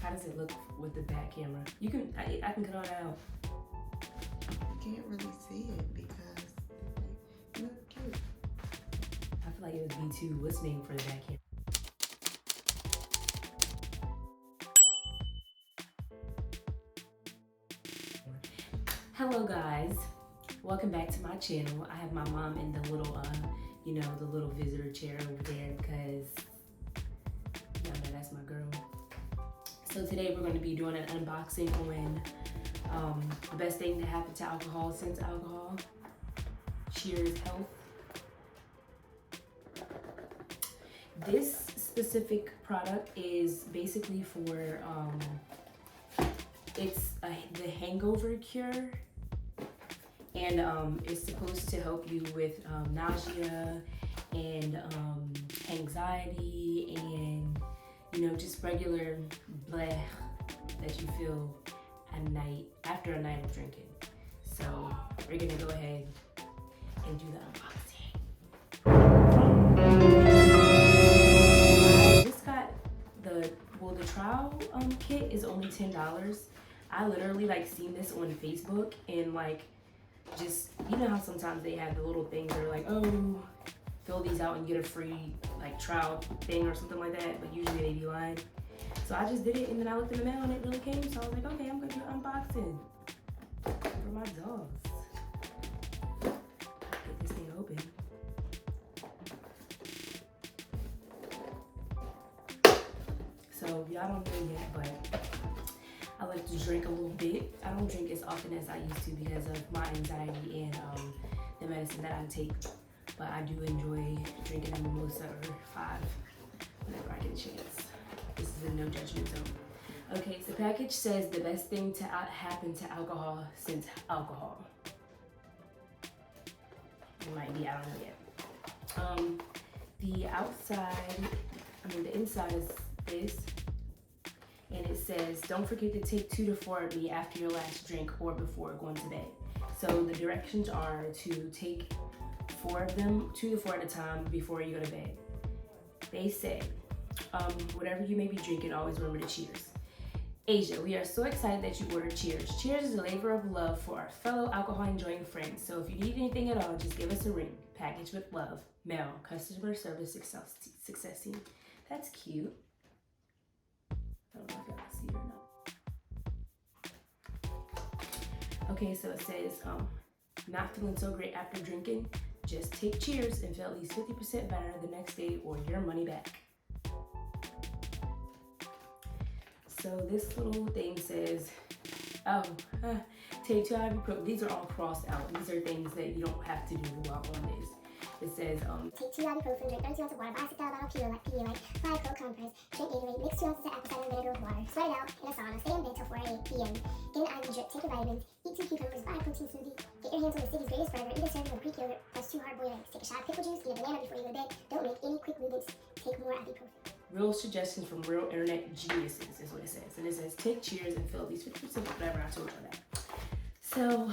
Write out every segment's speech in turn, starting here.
How does it look with the back camera? You can, I can cut all that out. You can't really see it because you look cute. I feel like it would be too, what's named for the back camera? Hello guys, welcome back to my channel. I have my mom in the little, the little visitor chair over there because y'all know that's my girl. So today we're going to be doing an unboxing on the best thing that happened to alcohol since alcohol. Cheers Health. This specific product is basically for, it's the hangover cure. And it's supposed to help you with nausea and anxiety and, just regular bleh that you feel at night, after a night of drinking. So we're gonna go ahead and do the unboxing. I just got the trial kit is only $10. I literally seen this on Facebook and just, how sometimes they have the little things that are like, oh, fill these out and get a free trial thing or something like that, but usually they be lying. So I just did it and then I looked in the mail and it really came, so I was like, okay, I'm gonna do an unboxing for my dogs. Get this thing open. So y'all don't know yet, but I like to drink a little bit. I don't drink as often as I used to because of my anxiety and the medicine that I take. But I do enjoy drinking a mimosa or 5 whenever I get a chance. This is a no judgment zone. Okay, so the package says the best thing to happen to alcohol since alcohol. It might be, I don't know yet. The inside is this. And it says, don't forget to take 2 to 4 of me after your last drink or before going to bed. So the directions are to take 4 of them, 2 to 4 at a time before you go to bed. They say, whatever you may be drinking, always remember to cheers. Asia, we are so excited that you ordered Cheers. Cheers is a labor of love for our fellow alcohol-enjoying friends. So if you need anything at all, just give us a ring. Package with love. Mel, customer service success team. That's cute. I don't know if y'all can see it or not. Okay, so it says, not feeling so great after drinking? Just take Cheers and feel at least 50% better the next day or your money back. So this little thing says, take 2 ibuprofen. These are all crossed out. These are things that you don't have to do while on this. It says, take 2 ibuprofen, drink 32 ounces of water, buy a 6 bottle Pedialyte, 5 cold compress, drink Gatorade, mix 2 ounces of apple cider vinegar with water, sweat it out in a sauna, stay in bed till 4 p.m., get an IV drip, take your vitamins, eat 2 cucumbers, buy a protein smoothie, get your hands on the city's greatest burger, eat a serving of Greek yogurt plus 2 hard-boiled eggs, take a shot of pickle juice, eat a banana before you go to bed, don't make any quick movements, take more ibuprofen. Real suggestions from real internet geniuses is what it says. And it says, take Cheers and feel at least 50% whatever I told you that. So,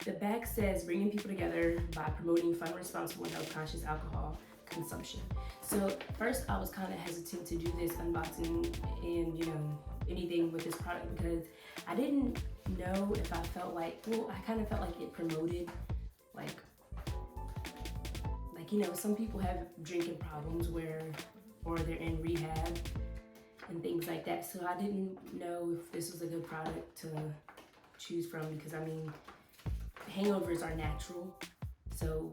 the back says bringing people together by promoting fun, responsible, and health-conscious alcohol consumption. So first I was kind of hesitant to do this unboxing and anything with this product because I didn't know if I felt I kind of felt like it promoted some people have drinking problems or they're in rehab and things like that. So I didn't know if this was a good product to choose from because hangovers are natural, so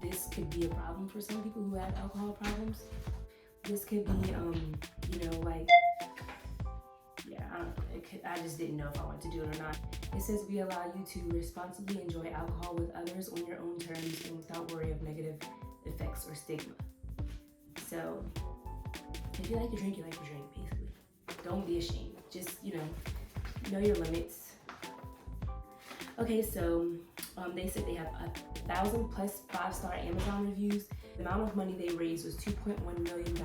this could be a problem for some people who have alcohol problems. This could be, I just didn't know if I wanted to do it or not. It says we allow you to responsibly enjoy alcohol with others on your own terms and without worry of negative effects or stigma. So if you like to drink, you like to drink, basically. Don't be ashamed. Just, know your limits. Okay, so they said they have 1,000 plus 5-star Amazon reviews. The amount of money they raised was $2.1 million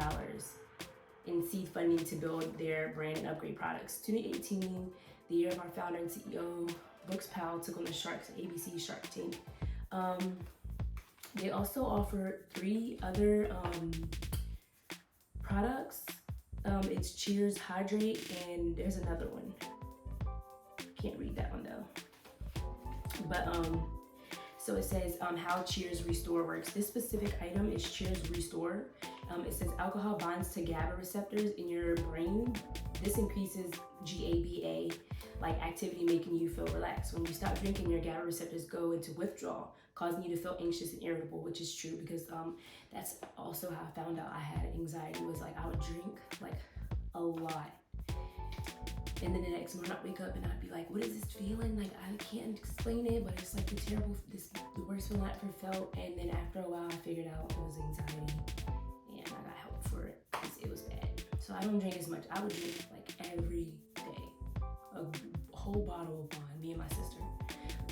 in seed funding to build their brand and upgrade products. 2018, the year of our founder and CEO, Brooks Powell took on the ABC Shark Tank. They also offer 3 other products It's Cheers Hydrate, and there's another one. Can't read that one though. But so it says how Cheers Restore works. This specific item is Cheers Restore. It says alcohol binds to GABA receptors in your brain. This increases GABA, like activity, making you feel relaxed. When you stop drinking, your GABA receptors go into withdrawal, causing you to feel anxious and irritable, which is true because that's also how I found out I had anxiety. Was like I would drink like a lot, and then the next morning I'd wake up and I'd be like, what is this feeling? Like I can't explain it, but it's like the worst feeling I ever felt. And then after a while I figured out it was anxiety, and I got help for it because it was bad. So I don't drink as much. I would drink like every day, a whole bottle of wine, me and my sister.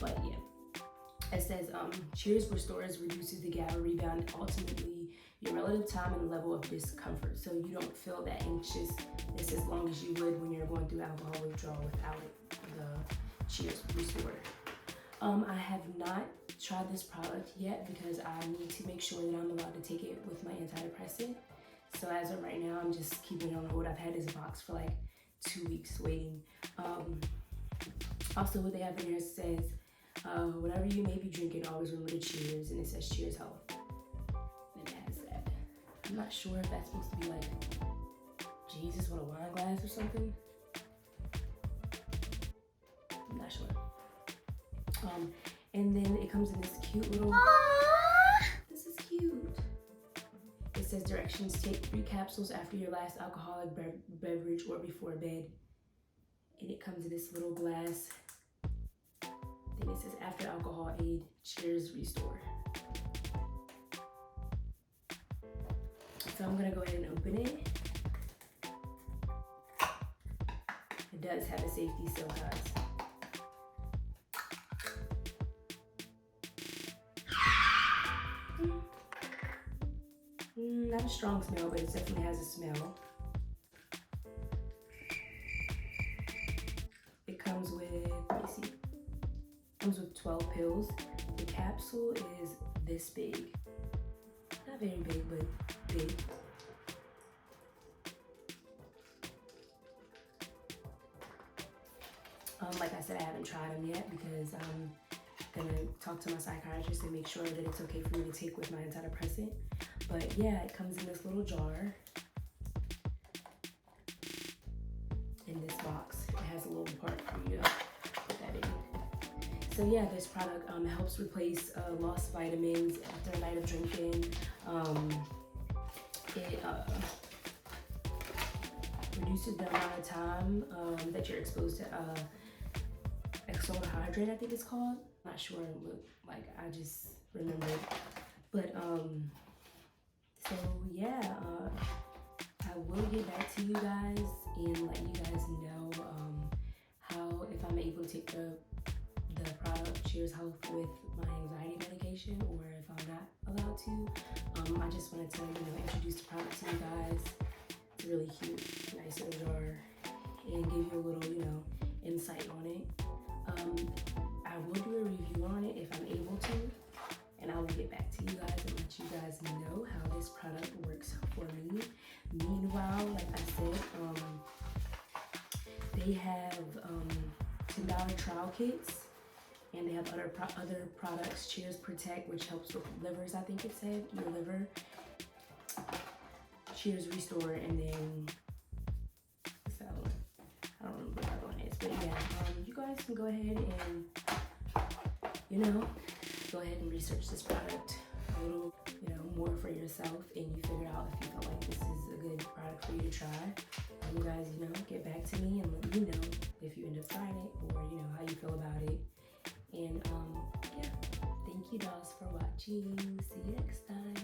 But yeah, it says Cheers Restores reduces the GABA rebound, ultimately your relative time and level of discomfort, so you don't feel that anxiousness as long as you would when you're going through alcohol withdrawal without it. The Cheers Restore. I have not tried this product yet because I need to make sure that I'm allowed to take it with my antidepressant. So as of right now, I'm just keeping it on hold. I've had this box for like 2 weeks waiting. Also, what they have in here says, whatever you may be drinking, always remember to cheers, and it says Cheers Health. And it has that. I'm not sure if that's supposed to be like Jesus with a wine glass or something. I'm not sure. And then it comes in this cute little, this is cute. It says directions: take 3 capsules after your last alcoholic beverage or before bed. And it comes in this little glass. Then it says after alcohol aid, Cheers Restore. So I'm gonna go ahead and open it. It does have a safety seal, guys. Not a strong smell, but it definitely has a smell. It comes with, let me see, it comes with 12 pills. The capsule is this big. Not very big, but big. Like I said, I haven't tried them yet because I'm gonna talk to my psychiatrist and make sure that it's okay for me to take with my antidepressant. But yeah, it comes in this little jar. In this box, it has a little part for you to put that in. So yeah, this product helps replace lost vitamins after a night of drinking. It reduces the amount of time that you're exposed to soda hydrate, I think it's called. Not sure, like I just remembered. But so yeah, I will get back to you guys and let you guys know how, if I'm able to take the product Cheers Health with my anxiety medication, or if I'm not allowed to. I just wanted to introduce the product to you guys. It's really cute, nice little jar, and give you a little insight on it. I will do a review on it if I'm able to, and I will get back to you guys and let you guys know how this product works for me. Meanwhile, like I said, they have $10 trial kits, and they have other products. Cheers Protect, which helps with livers, I think it said, your liver. Cheers Restore, and then what's the other one? I don't remember what the other one is, but yeah, you guys can go ahead and go ahead and research this product a little, more for yourself, and you figure out if you feel like this is a good product for you to try. And you guys, get back to me and let me know if you end up trying it, or how you feel about it. And yeah, thank you dolls for watching. See you next time.